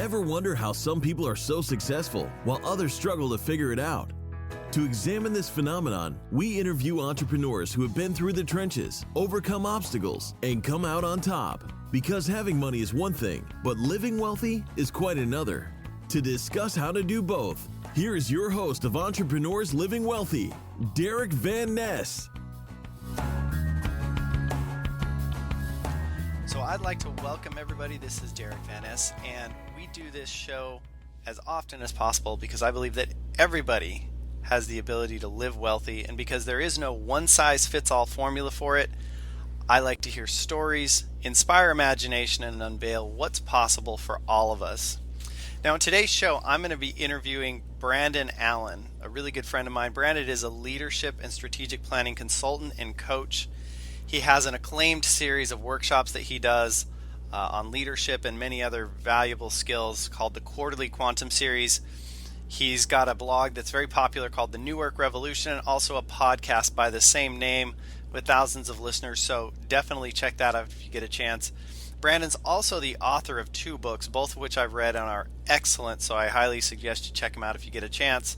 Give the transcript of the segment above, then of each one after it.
Ever wonder how some people are so successful while others struggle to figure it out? To examine this phenomenon, we interview entrepreneurs who have been through the trenches, overcome obstacles, and come out on top. Because having money is one thing, but living wealthy is quite another. To discuss how to do both, here is your host of Entrepreneurs Living Wealthy, Derick Van Ness. So I'd like to welcome everybody. This is Derick Van Ness, and we do this show as often as possible because I believe that everybody has the ability to live wealthy, and because there is no one-size-fits-all formula for it, I like to hear stories, inspire imagination, and unveil what's possible for all of us. Now, in today's show, I'm going to be interviewing Brandon Allen, a really good friend of mine. Brandon is a leadership and strategic planning consultant and coach. He has an acclaimed series of workshops that he does on leadership and many other valuable skills called the Quarterly Quantum Series. He's got a blog that's very popular called The New Work Revolution, and also a podcast by the same name with thousands of listeners, so definitely check that out if you get a chance. Brandon's also the author of 2 books, both of which I've read and are excellent, so I highly suggest you check them out if you get a chance.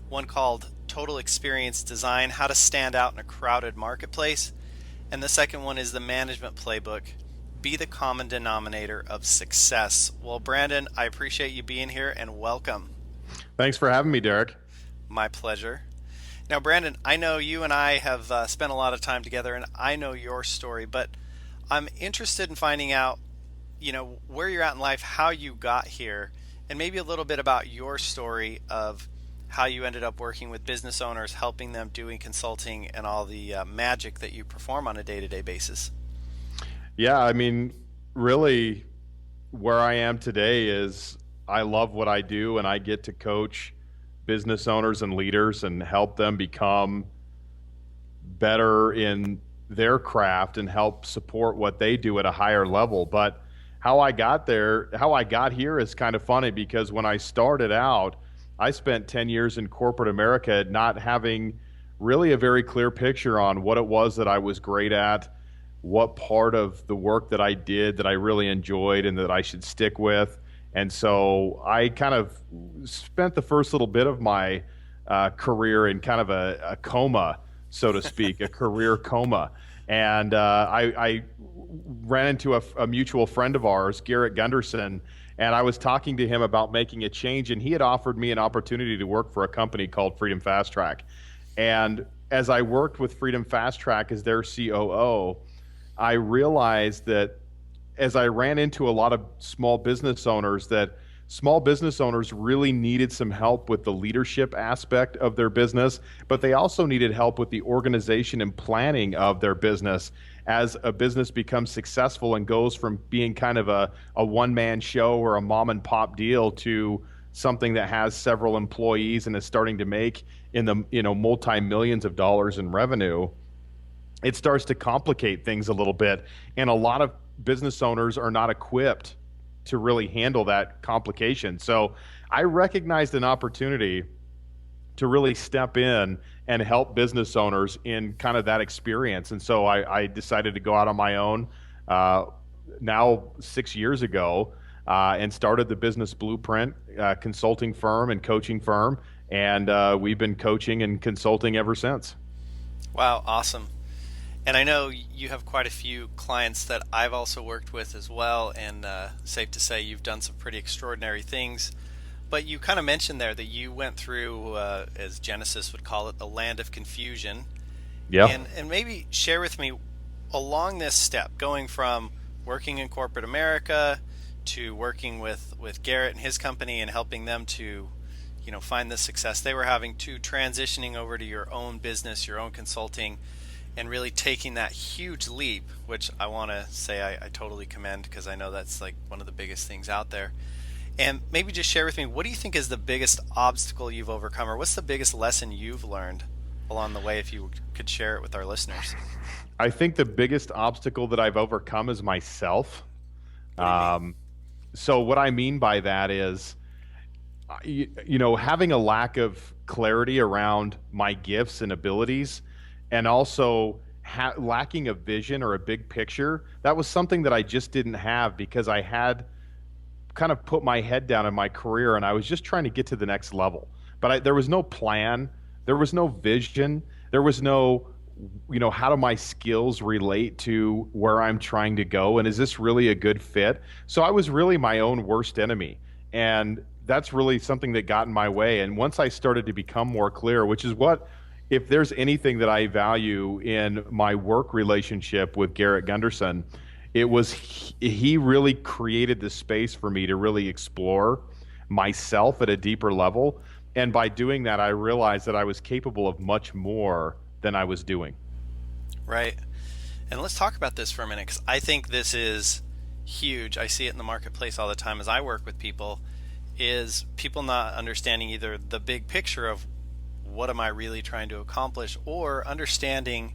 One called Total Experience Design, How to Stand Out in a Crowded Marketplace, and the second one is The Management Playbook, Be the Common Denominator of Success. Well, Brandon, I appreciate you being here, and welcome. Thanks for having me, Derick. My pleasure. Now, Brandon, I know you and I have spent a lot of time together, and I know your story, but I'm interested in finding out, where you're at in life, how you got here, and maybe a little bit about your story of how you ended up working with business owners, helping them doing consulting and all the magic that you perform on a day-to-day basis. Yeah, I mean, really, where I am today is I love what I do, and I get to coach business owners and leaders and help them become better in their craft and help support what they do at a higher level. But how I got here is kind of funny, because when I started out, I spent 10 years in corporate America not having really a very clear picture on what it was that I was great at, what part of the work that I did that I really enjoyed and that I should stick with. And so I kind of spent the first little bit of my career in kind of a coma, so to speak, a career coma. And I ran into a mutual friend of ours, Garrett Gunderson, and I was talking to him about making a change, and he had offered me an opportunity to work for a company called Freedom Fast Track. And as I worked with Freedom Fast Track as their COO, I realized that as I ran into a lot of small business owners, that small business owners really needed some help with the leadership aspect of their business, but they also needed help with the organization and planning of their business as a business becomes successful and goes from being kind of a one-man show or a mom and pop deal to something that has several employees and is starting to make in the multi-millions of dollars in revenue. It starts to complicate things a little bit, and a lot of business owners are not equipped to really handle that complication. So I recognized an opportunity to really step in and help business owners in kind of that experience. And so I decided to go out on my own now 6 years ago and started the Business Blueprint consulting firm and coaching firm. And we've been coaching and consulting ever since. Wow, awesome. And I know you have quite a few clients that I've also worked with as well, and safe to say you've done some pretty extraordinary things. But you kind of mentioned there that you went through, as Genesis would call it, the land of confusion. Yeah. And maybe share with me along this step, going from working in corporate America to working with Garrett and his company and helping them to, find the success they were having, to transitioning over to your own business, your own consulting, and really taking that huge leap, which I want to say I totally commend, because I know that's like one of the biggest things out there. And maybe just share with me, what do you think is the biggest obstacle you've overcome, or what's the biggest lesson you've learned along the way, if you could share it with our listeners? I think the biggest obstacle that I've overcome is myself. So what I mean by that is, having a lack of clarity around my gifts and abilities, and also lacking a vision or a big picture. That was something that I just didn't have, because I had kind of put my head down in my career, and I was just trying to get to the next level. But there was no plan, there was no vision, there was no, how do my skills relate to where I'm trying to go, and is this really a good fit? So I was really my own worst enemy, and that's really something that got in my way. And once I started to become more clear, which is what, if there's anything that I value in my work relationship with Garrett Gunderson, it was he really created the space for me to really explore myself at a deeper level. And by doing that, I realized that I was capable of much more than I was doing. Right. And let's talk about this for a minute, because I think this is huge. I see it in the marketplace all the time as I work with people, is people not understanding either the big picture of what am I really trying to accomplish, or understanding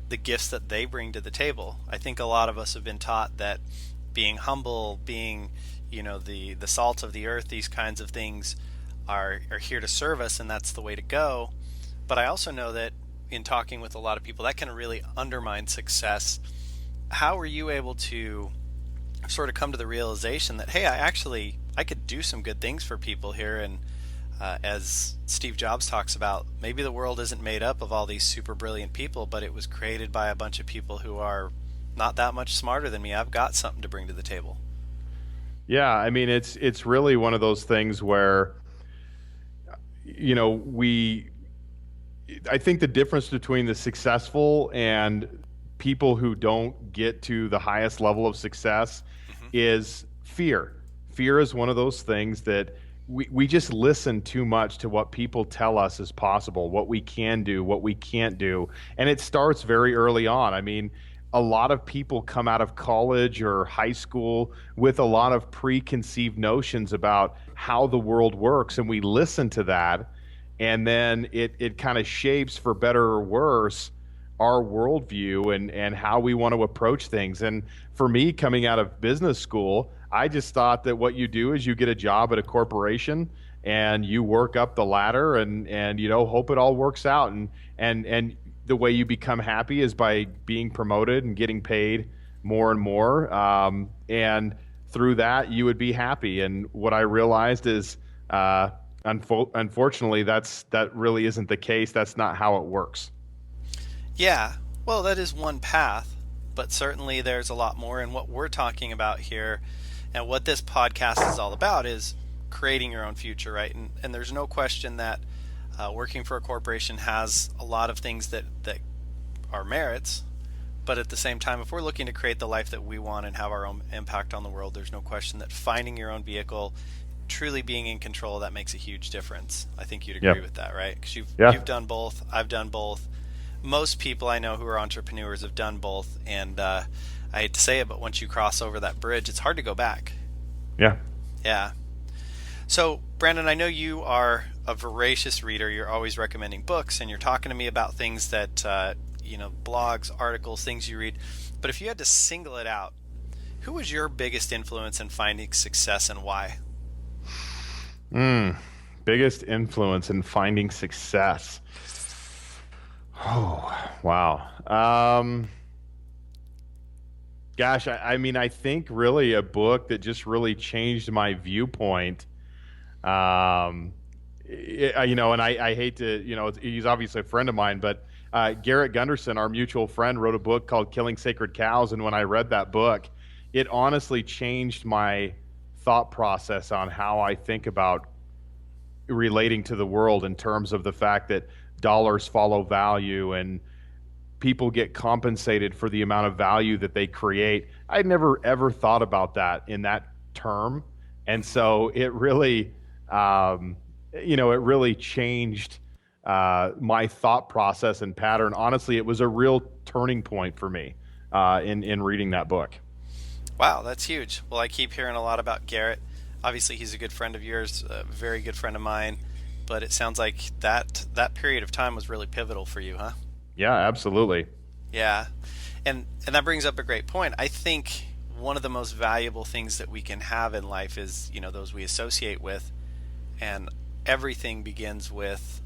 the gifts that they bring to the table. I think a lot of us have been taught that being humble, being, the salt of the earth, these kinds of things are here to serve us, and that's the way to go. But I also know that in talking with a lot of people, that can really undermine success. How were you able to sort of come to the realization that, hey, I could do some good things for people here? And as Steve Jobs talks about, maybe the world isn't made up of all these super brilliant people, but it was created by a bunch of people who are not that much smarter than me. I've got something to bring to the table. Yeah, I mean, it's really one of those things where, I think the difference between the successful and people who don't get to the highest level of success is fear. Fear is one of those things that we just listen too much to what people tell us is possible, what we can do, what we can't do. And it starts very early on. I mean, a lot of people come out of college or high school with a lot of preconceived notions about how the world works, and we listen to that, and then it kind of shapes, for better or worse, our worldview and how we want to approach things. And for me, coming out of business school, I just thought that what you do is you get a job at a corporation and you work up the ladder and hope it all works out. And the way you become happy is by being promoted and getting paid more and more. And through that, you would be happy. And what I realized is, unfortunately, that really isn't the case. That's not how it works. Yeah, well, that is one path, but certainly there's a lot more. And what we're talking about here, and what this podcast is all about, is creating your own future, right? And there's no question that working for a corporation has a lot of things that are merits, but at the same time, if we're looking to create the life that we want and have our own impact on the world, there's no question that finding your own vehicle, truly being in control, that makes a huge difference. I think you'd agree with that, right? Because you've done both. I've done both. Most people I know who are entrepreneurs have done both, and I hate to say it, but once you cross over that bridge, it's hard to go back. Yeah. So, Brandon, I know you are a voracious reader. You're always recommending books, and you're talking to me about things that, blogs, articles, things you read. But if you had to single it out, who was your biggest influence in finding success, and why? Biggest influence in finding success. Oh, wow. Gosh, I think really a book that just really changed my viewpoint. And I hate to, he's obviously a friend of mine, but Garrett Gunderson, our mutual friend, wrote a book called Killing Sacred Cows. And when I read that book, it honestly changed my thought process on how I think about relating to the world, in terms of the fact that dollars follow value and people get compensated for the amount of value that they create. I'd never ever thought about that in that term. And so it really, it really changed my thought process and pattern. Honestly, it was a real turning point for me in reading that book. Wow, that's huge. Well, I keep hearing a lot about Garrett. Obviously, he's a good friend of yours, a very good friend of mine. But it sounds like that period of time was really pivotal for you, huh? Yeah, absolutely. Yeah. And that brings up a great point. I think one of the most valuable things that we can have in life is, those we associate with. And everything begins with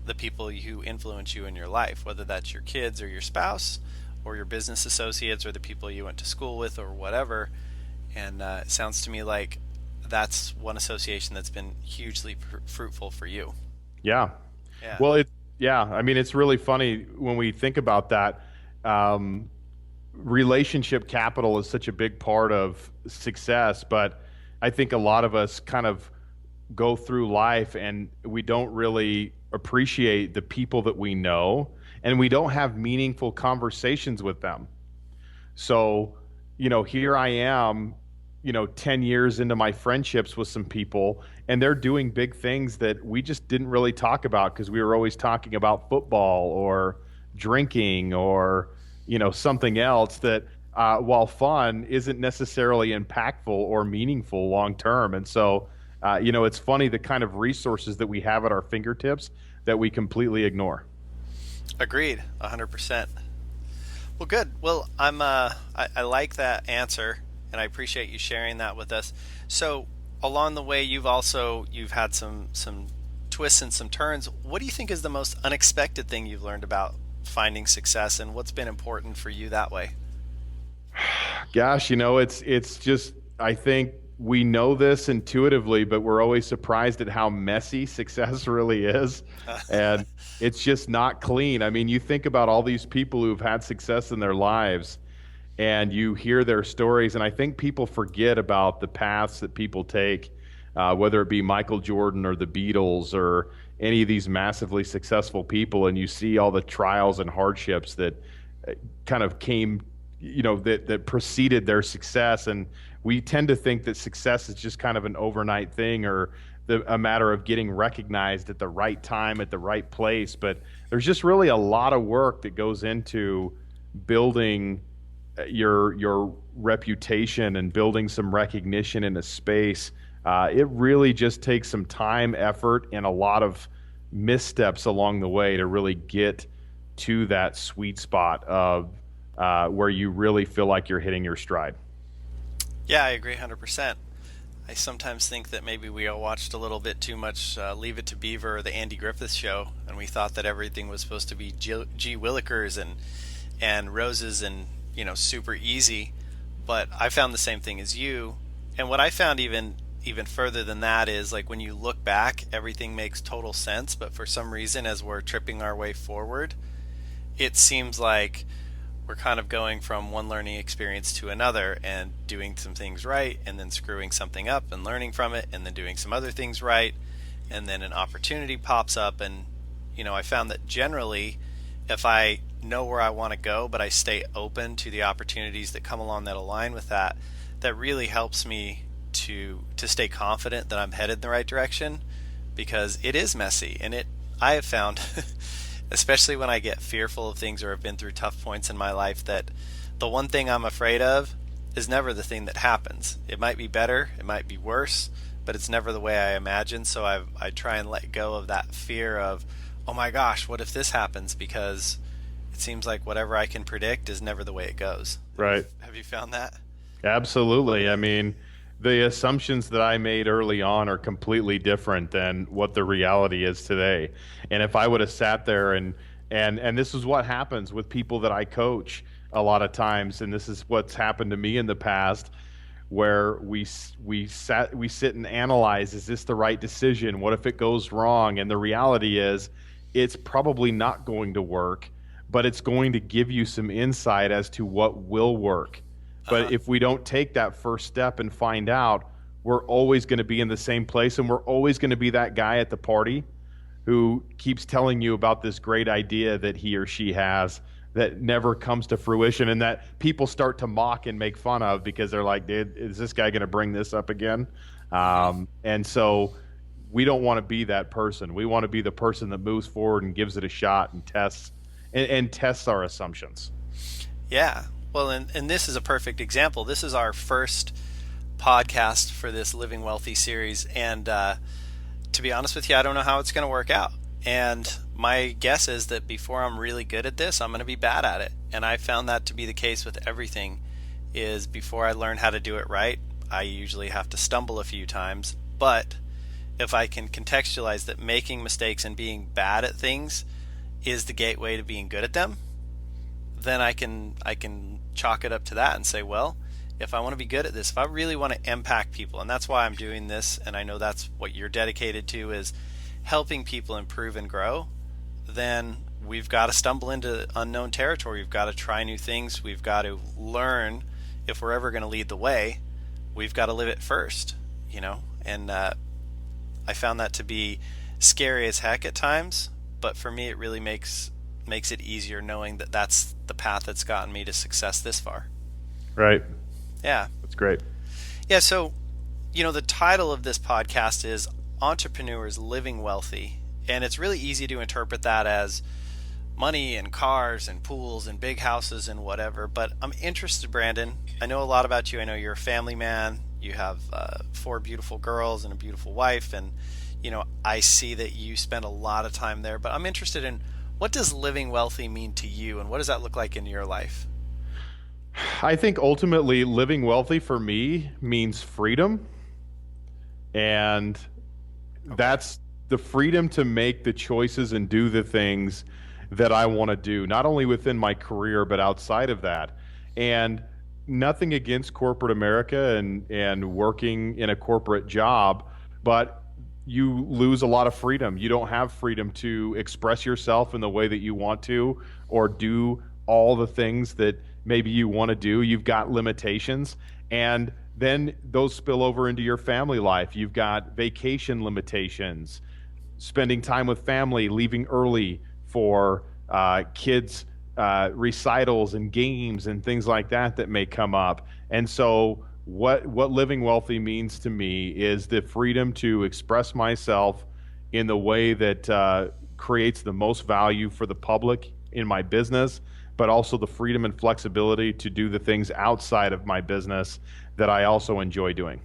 the people who influence you in your life, whether that's your kids or your spouse or your business associates or the people you went to school with or whatever. And it sounds to me like that's one association that's been hugely fruitful for you. Yeah. Yeah. Well, I mean, it's really funny when we think about that. Um, Relationship capital is such a big part of success, but I think a lot of us kind of go through life and we don't really appreciate the people that we know, and we don't have meaningful conversations with them. So, here I am, 10 years into my friendships with some people, and they're doing big things that we just didn't really talk about because we were always talking about football or drinking or, something else that, while fun, isn't necessarily impactful or meaningful long term. And so, it's funny the kind of resources that we have at our fingertips that we completely ignore. Agreed, 100%. Well, good. Well, I like that answer, and I appreciate you sharing that with us. So, along the way, you've had some twists and some turns. What do you think is the most unexpected thing you've learned about finding success, and what's been important for you that way? Gosh, it's just, I think we know this intuitively, but we're always surprised at how messy success really is. And it's just not clean. I mean, you think about all these people who've had success in their lives and you hear their stories, and I think people forget about the paths that people take, whether it be Michael Jordan or the Beatles or any of these massively successful people, and you see all the trials and hardships that kind of came, that preceded their success. And we tend to think that success is just kind of an overnight thing or a matter of getting recognized at the right time, at the right place. But there's just really a lot of work that goes into building your reputation and building some recognition in a space. It really just takes some time, effort, and a lot of missteps along the way to really get to that sweet spot of where you really feel like you're hitting your stride. Yeah, I agree 100%. I sometimes think that maybe we all watched a little bit too much Leave It to Beaver or the Andy Griffith Show, and we thought that everything was supposed to be G. Willikers and roses and super easy. But I found the same thing as you, and what I found even further than that is, like, when you look back, everything makes total sense. But for some reason, as we're tripping our way forward, it seems like we're kind of going from one learning experience to another and doing some things right and then screwing something up and learning from it and then doing some other things right, and then an opportunity pops up. And I found that generally, if I know where I want to go but I stay open to the opportunities that come along that align with that, that really helps me to stay confident that I'm headed in the right direction, because it is messy. And I have found especially when I get fearful of things or have been through tough points in my life, that the one thing I'm afraid of is never the thing that happens. It might be better, it might be worse, but it's never the way I imagine. So I try and let go of that fear of, oh my gosh, what if this happens? Because it seems like whatever I can predict is never the way it goes. Right. Have you found that? Absolutely. I mean, the assumptions that I made early on are completely different than what the reality is today. And if I would have sat there and this is what happens with people that I coach a lot of times, and this is what's happened to me in the past, where we sit and analyze, is this the right decision? What if it goes wrong? And the reality is, it's probably not going to work, but it's going to give you some insight as to what will work. But if we don't take that first step and find out, we're always going to be in the same place, and we're always going to be that guy at the party who keeps telling you about this great idea that he or she has that never comes to fruition, and that people start to mock and make fun of because they're like, dude, is this guy going to bring this up again? And so we don't want to be that person. We want to be the person that moves forward and gives it a shot and tests our assumptions. Yeah. Well, and this is a perfect example. This is our first podcast for this Living Wealthy series. And to be honest with you, I don't know how it's going to work out. And my guess is that before I'm really good at this, I'm going to be bad at it. And I found that to be the case with everything, is before I learn how to do it right, I usually have to stumble a few times. But if I can contextualize that making mistakes and being bad at things is the gateway to being good at them, then I can chalk it up to that and say, well, if I want to be good at this, if I really want to impact people, and that's why I'm doing this, and I know that's what you're dedicated to, is helping people improve and grow, then we've got to stumble into unknown territory. We've got to try new things. We've got to learn. If we're ever going to lead the way, we've got to live it first, And I found that to be scary as heck at times, but for me, it really makes it easier knowing that that's the path that's gotten me to success this far. Right. Yeah. That's great. Yeah. So, the title of this podcast is Entrepreneurs Living Wealthy. And it's really easy to interpret that as money and cars and pools and big houses and whatever. But I'm interested, Brandon. I know a lot about you. I know you're a family man. You have 4 beautiful girls and a beautiful wife. And, I see that you spend a lot of time there. But I'm interested in, what does living wealthy mean to you? And what does that look like in your life? I think ultimately living wealthy for me means freedom. And that's the freedom to make the choices and do the things that I want to do, not only within my career, but outside of that. And nothing against corporate America and working in a corporate job, but you lose a lot of freedom. You don't have freedom to express yourself in the way that you want to, or do all the things that maybe you want to do. You've got limitations, and then those spill over into your family life. You've got vacation limitations, spending time with family, leaving early for kids' recitals and games and things like that may come up. And so what living wealthy means to me is the freedom to express myself in the way that creates the most value for the public in my business, but also the freedom and flexibility to do the things outside of my business that I also enjoy doing.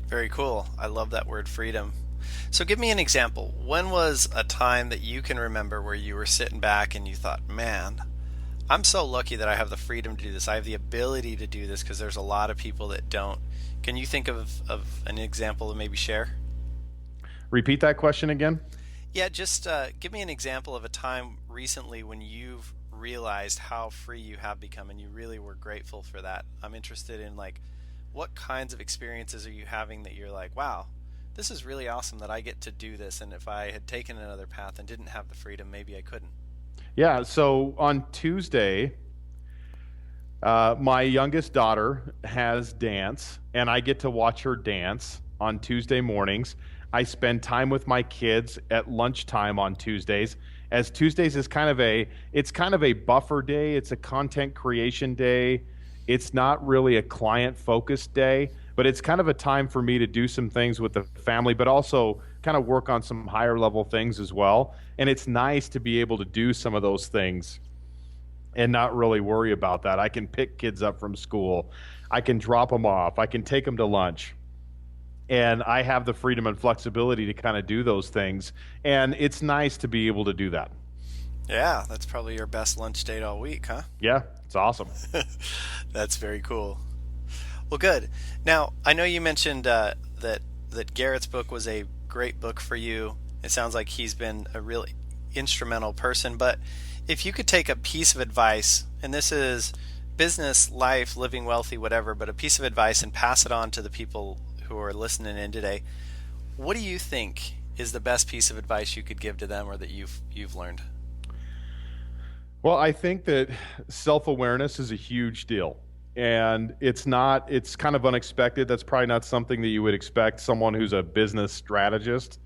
Very cool. I love that word, freedom. So give me an example. When was a time that you can remember where you were sitting back and you thought, man, I'm so lucky that I have the freedom to do this. I have the ability to do this, because there's a lot of people that don't. Can you think of an example to maybe share? Repeat that question again. Yeah, just give me an example of a time recently when you've realized how free you have become and you really were grateful for that. I'm interested in, what kinds of experiences are you having that you're like, wow, this is really awesome that I get to do this, and if I had taken another path and didn't have the freedom, maybe I couldn't. Yeah, so on Tuesday, my youngest daughter has dance, and I get to watch her dance on Tuesday mornings. I spend time with my kids at lunchtime on Tuesdays, as Tuesdays is kind of a buffer day. It's a content creation day. It's not really a client-focused day, but it's kind of a time for me to do some things with the family, but also kind of work on some higher level things as well. And it's nice to be able to do some of those things and not really worry about that. I can pick kids up from school. I can drop them off. I can take them to lunch. And I have the freedom and flexibility to kind of do those things. And it's nice to be able to do that. Yeah, that's probably your best lunch date all week, huh? Yeah, it's awesome. That's very cool. Well, good. Now, I know you mentioned that Garrett's book was a great book for you. It sounds like he's been a really instrumental person. But if you could take a piece of advice, and this is business, life, living wealthy, whatever, but a piece of advice, and pass it on to the people who are listening in today, what do you think is the best piece of advice you could give to them, or that you've learned? Well, I think that self-awareness is a huge deal. And it's kind of unexpected. That's probably not something that you would expect someone who's a business strategist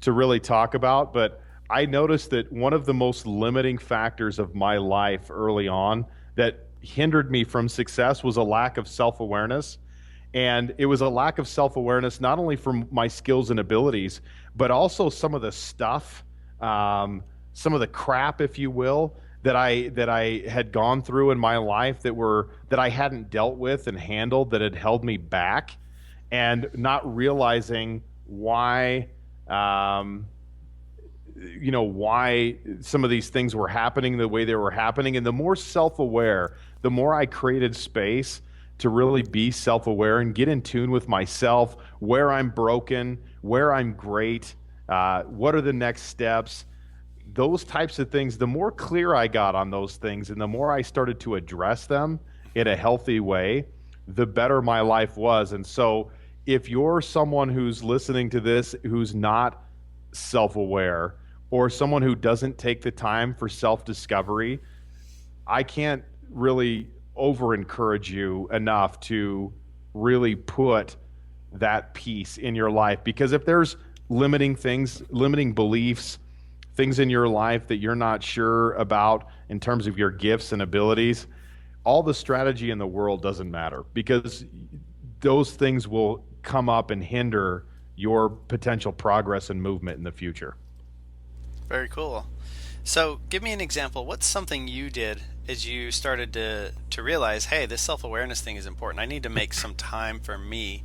to really talk about. But I noticed that one of the most limiting factors of my life early on that hindered me from success was a lack of self-awareness. And it was a lack of self-awareness, not only from my skills and abilities, but also some of the stuff, some of the crap, if you will, that I had gone through in my life that I hadn't dealt with and handled, that had held me back, and not realizing why why some of these things were happening the way they were happening. And the more self-aware, the more I created space to really be self-aware and get in tune with myself, where I'm broken, where I'm great, what are the next steps. Those types of things, the more clear I got on those things and the more I started to address them in a healthy way, the better my life was. And so if you're someone who's listening to this who's not self-aware, or someone who doesn't take the time for self-discovery, I can't really over encourage you enough to really put that piece in your life. Because if there's limiting things, limiting beliefs, things in your life that you're not sure about in terms of your gifts and abilities, all the strategy in the world doesn't matter, because those things will come up and hinder your potential progress and movement in the future. Very cool. So give me an example. What's something you did as you started to realize, hey, this self-awareness thing is important. I need to make some time for me.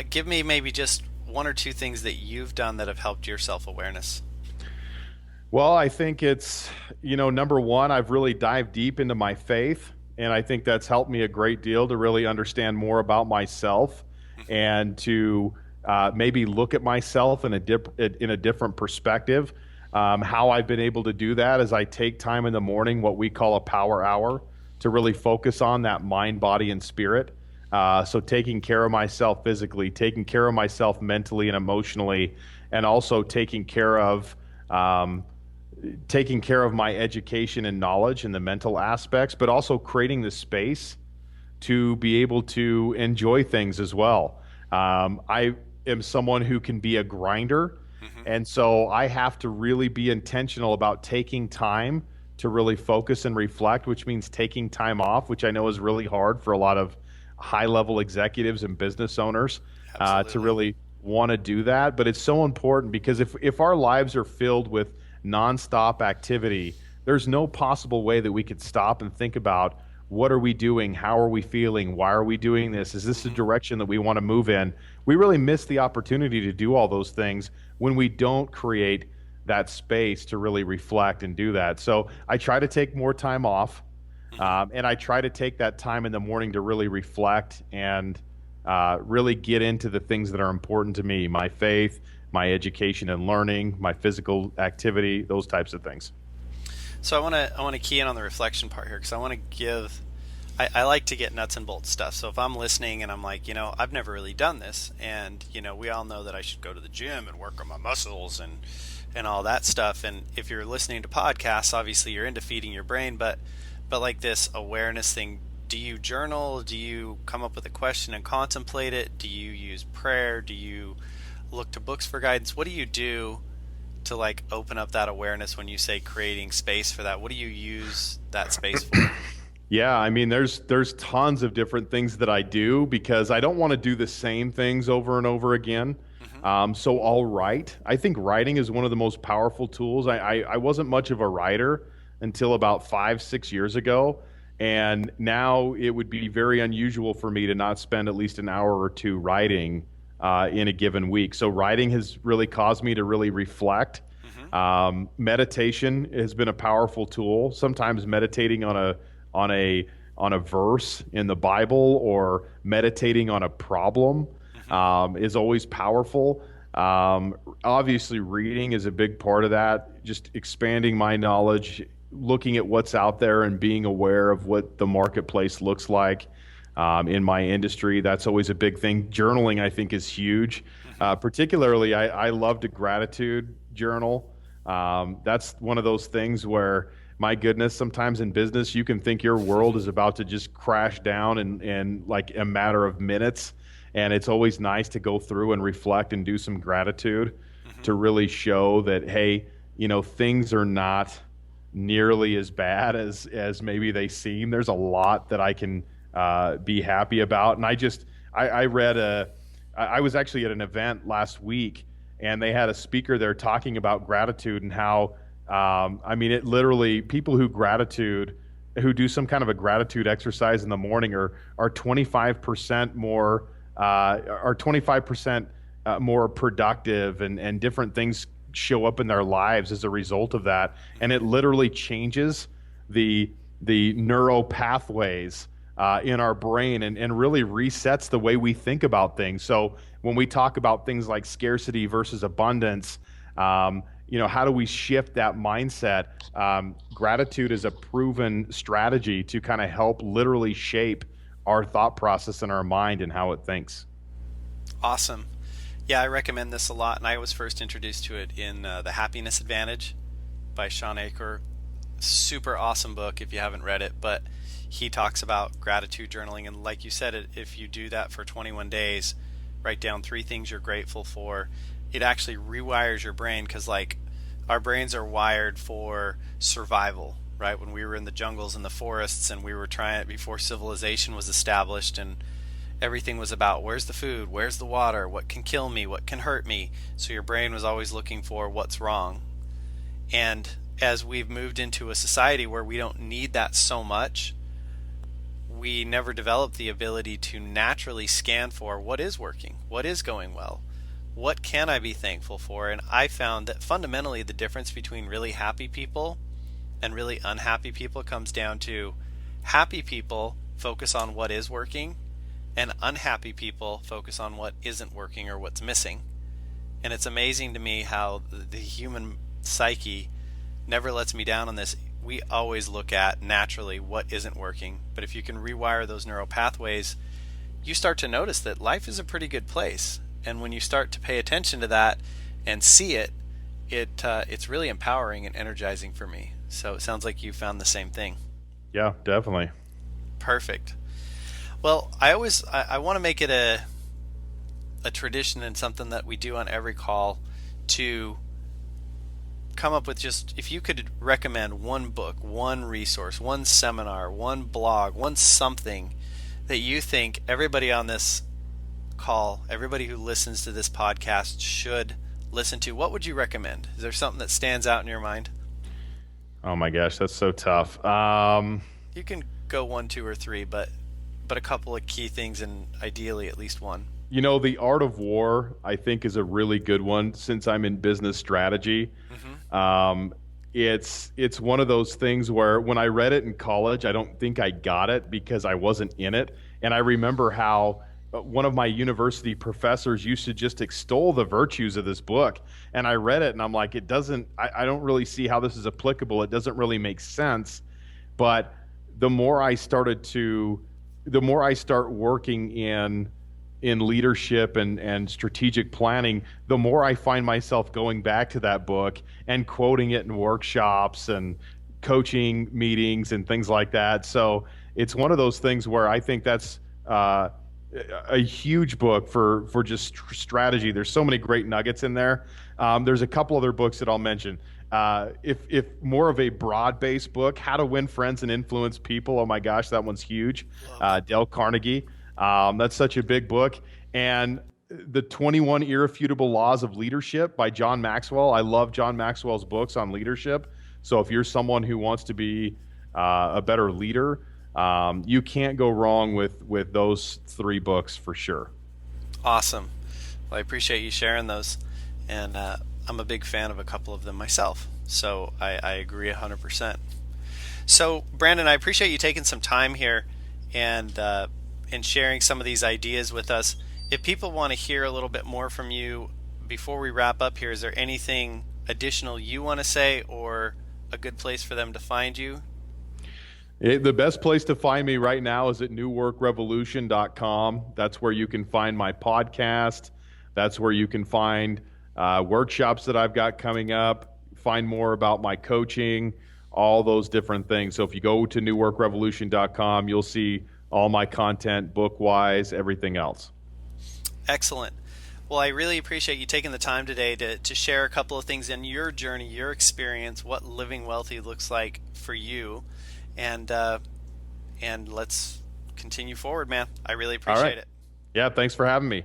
Give me maybe just one or two things that you've done that have helped your self-awareness. Well, I think it's, number one, I've really dived deep into my faith, and I think that's helped me a great deal to really understand more about myself and to maybe look at myself in a different perspective. How I've been able to do that is I take time in the morning, what we call a power hour, to really focus on that mind, body, and spirit. So taking care of myself physically, taking care of myself mentally and emotionally, and also taking care of my education and knowledge and the mental aspects, but also creating the space to be able to enjoy things as well. I am someone who can be a grinder. And so I have to really be intentional about taking time to really focus and reflect, which means taking time off, which I know is really hard for a lot of high-level executives and business owners to really want to do that. But it's so important, because if our lives are filled with nonstop activity, there's no possible way that we could stop and think about, what are we doing? How are we feeling? Why are we doing this? Is this the direction that we want to move in? We really miss the opportunity to do all those things when we don't create that space to really reflect and do that. So I try to take more time off, and I try to take that time in the morning to really reflect and really get into the things that are important to me, my faith, my education and learning, my physical activity, those types of things. So I want to key in on the reflection part here, because I want to give. I like to get nuts and bolts stuff. So if I'm listening and I'm like, I've never really done this, and we all know that I should go to the gym and work on my muscles and all that stuff. And if you're listening to podcasts, obviously you're into feeding your brain, but like this awareness thing, do you journal? Do you come up with a question and contemplate it? Do you use prayer? Do you look to books for guidance? What do you do to like open up that awareness when you say creating space for that? What do you use that space for? Yeah, I mean, there's tons of different things that I do, because I don't want to do the same things over and over again. So I'll write. I think writing is one of the most powerful tools. I wasn't much of a writer until about 5-6 years ago. And now it would be very unusual for me to not spend at least an hour or two writing in a given week. So writing has really caused me to really reflect. Meditation has been a powerful tool. Sometimes meditating on a verse in the Bible, or meditating on a problem is always powerful. Obviously, reading is a big part of that. Just expanding my knowledge, looking at what's out there and being aware of what the marketplace looks like in my industry. That's always a big thing. Journaling, I think, is huge. Particularly, I love to gratitude journal. That's one of those things where, my goodness, sometimes in business, you can think your world is about to just crash down in like a matter of minutes. And it's always nice to go through and reflect and do some gratitude to really show that, hey, things are not nearly as bad as maybe they seem. There's a lot that I can be happy about. And I read I was actually at an event last week, and they had a speaker there talking about gratitude and how, it literally, people who do some kind of a gratitude exercise in the morning are 25% more, are 25% more productive, and different things show up in their lives as a result of that. And it literally changes the neuro pathways in our brain, and really resets the way we think about things. So when we talk about things like scarcity versus abundance, how do we shift that mindset? Gratitude is a proven strategy to kind of help literally shape our thought process in our mind and how it thinks. Awesome. Yeah, I recommend this a lot, and I was first introduced to it in The Happiness Advantage by Sean Aker. Super awesome book if you haven't read it, but he talks about gratitude journaling, and like you said, if you do that for 21 days, write down 3 things you're grateful for, it actually rewires your brain, because like our brains are wired for survival, right? When we were in the jungles and the forests and we were trying before civilization was established, and everything was about where's the food, where's the water, what can kill me, what can hurt me. So your brain was always looking for what's wrong. And as we've moved into a society where we don't need that so much, we never developed the ability to naturally scan for what is working, what is going well, what can I be thankful for. And I found that fundamentally the difference between really happy people and really unhappy people comes down to happy people focus on what is working, and unhappy people focus on what isn't working or what's missing. And it's amazing to me how the human psyche never lets me down on this. We always look at naturally what isn't working, but if you can rewire those neural pathways, you start to notice that life is a pretty good place. And when you start to pay attention to that and see it, it's really empowering and energizing for me. So it sounds like you found the same thing. Yeah, definitely. Perfect. Well, I want to make it a tradition and something that we do on every call to come up with, just if you could recommend one book, one resource, one seminar, one blog, one something that you think everybody on this call, everybody who listens to this podcast should listen to, what would you recommend? Is there something that stands out in your mind? Oh my gosh, that's so tough. You can go 1, 2, or 3, but a couple of key things, and ideally at least one. You know, The Art of War, I think, is a really good one since I'm in business strategy. Mm-hmm. It's one of those things where when I read it in college, I don't think I got it because I wasn't in it. And I remember how one of my university professors used to just extol the virtues of this book. And I read it and I'm like, I don't really see how this is applicable. It doesn't really make sense. But the more I start working in leadership and strategic planning, the more I find myself going back to that book and quoting it in workshops and coaching meetings and things like that. So it's one of those things where I think that's a huge book for just strategy. There's so many great nuggets in there. There's a couple other books that I'll mention. If more of a broad-based book, How to Win Friends and Influence People. Oh my gosh, that one's huge. Dale Carnegie. That's such a big book. And The 21 Irrefutable Laws of Leadership by John Maxwell. I love John Maxwell's books on leadership. So if you're someone who wants to be a better leader, you can't go wrong with those 3 books for sure. Awesome. Well, I appreciate you sharing those. And I'm a big fan of a couple of them myself. So I agree 100%. So Brandon, I appreciate you taking some time here and sharing some of these ideas with us. If people want to hear a little bit more from you before we wrap up here, is there anything additional you want to say or a good place for them to find you? The best place to find me right now is at newworkrevolution.com. That's where you can find my podcast. That's where you can find workshops that I've got coming up, find more about my coaching, all those different things. So if you go to newworkrevolution.com, you'll see all my content, book-wise, everything else. Excellent. Well, I really appreciate you taking the time today to share a couple of things in your journey, your experience, what living wealthy looks like for you. And let's continue forward, man. I really appreciate it. Yeah, thanks for having me.